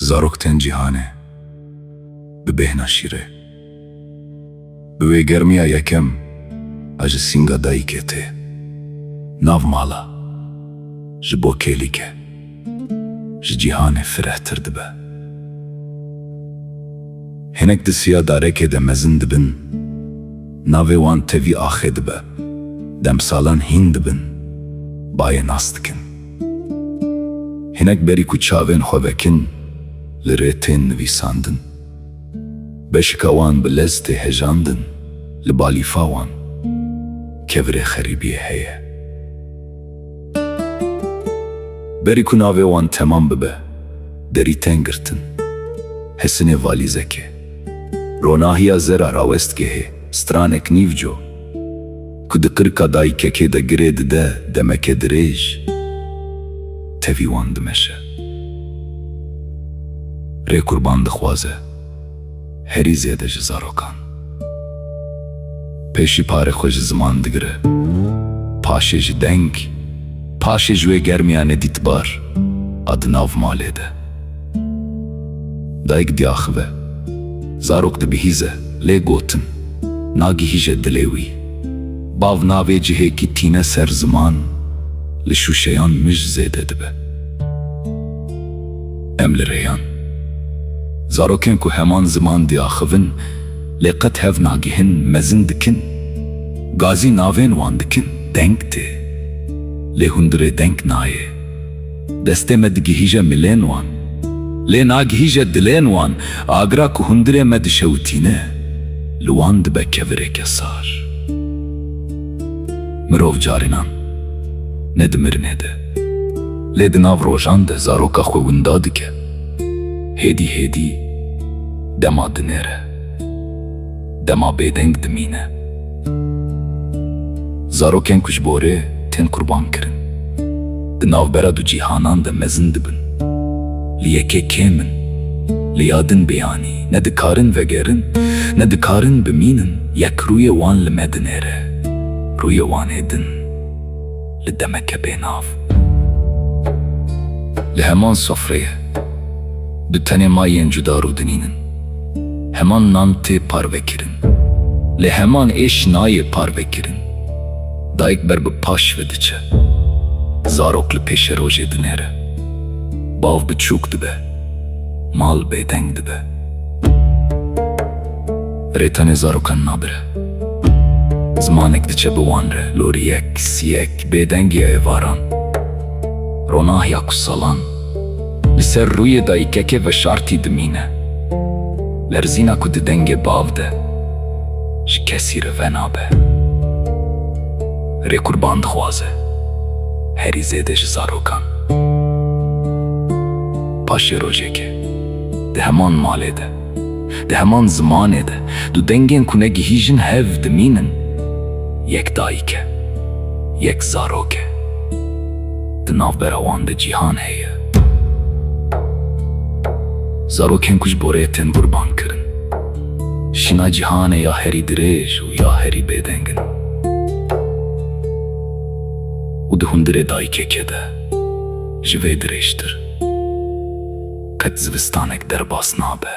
zarokten cihane bi bêhna şîrê bi wê germiya yekem a ji sînga dayîkê tê nav mala ji bo kêlîke ji cîhanê firehtir dibe. Hinek di siya darekê de mezin dibin, navê wan tevî axê dibe, demsalan hîn dibin, bayê nas dikin. Hinek berî ku çavên xwe vekin, li rê tên nivîsandin. Beşika wan bi lez tê hejandin, li balîfa wan kevirê xerîbiyê heye. Berî ku navê wan temam bibe, derî tên girtin, hesinê valîzekê, ronahiya zera rawestgehê, stranek nîvco, ku di qirka dayîkekê de girê dide demeke dirêj, tevî wan dimeşe. Rê qurban dixwaze, herî zêde ji zarokan. Pêşî parê xwe ji ziman digire, paşê ji deng, paşê ji wê germiya nedîtbar, a di nav malê de. Dayîk diaxive, zarok dibihîze, lê gotin, nagihîje dilê wî. Bav navê cihêkî tîne ser ziman, li şûşeyan mij zêde dibe. Em li rêyan. Zarokên ku heman ziman diaxivin, lê qet hev nagihin mezin dikin, gazî navên wan dikin, deng tê. Lê hûn dirê deng nayê. Destê me digihîje milên wan, lê nagihîje dilên wan, agira ku hûn dirê me dişewitîne, li wan dibe kevirêke sar. Mirov carinan ne di mirinê de, lê di nav rojan de zaroka xwe winda dike. Hêdî hêdî dema dinêre, dema bêdeng dimîne. Zarokên ku ji bo rê tên qurban kirin, di navbera du cîhanan de mezin dibin. Li yekê kêmin, li yadin beyanî, ne dikarin vegerin, ne dikarin bimînin, yek rûyê wan li me dinêre, rûyê wan ê din li demeke bênav. Li heman sofreyê, du tenê mayên cuda rûdinînin, heman nan tê parvekirin, lê heman êş nayê parvekirin. Dayîk ber bi paş ve diçe, zarok li pêşê rojê dinêre. Bav biçûk dibe, mal bêdeng dibe. Rê tenê zarokan nabire. Zmanek diçe bi wan re, loriyek, siyek, bêdengiya êvaran. Ronahiya ku salan, li ser rûyê dayîkekê ve şartî dimîne. Lerzîna ku di dengê bav de, ji kesî re venabe. Rê qurban dixwaze, herî zêde ji zarokan. Paşê rojekê, di heman malê de, di heman zimanê de, du dengên ku negihîjin hev dimînin, yek dayîke, yek zaroke, di navbera wan de cîhan heye. Zarokên ku ji bo rê tên qurban kirin, şîna cîhanê ya herî dirêj û ya herî bêdengin. û di hûn dirê dayîkekê de, ji vê dirêjtir. Qet zivistanek derbas nabe.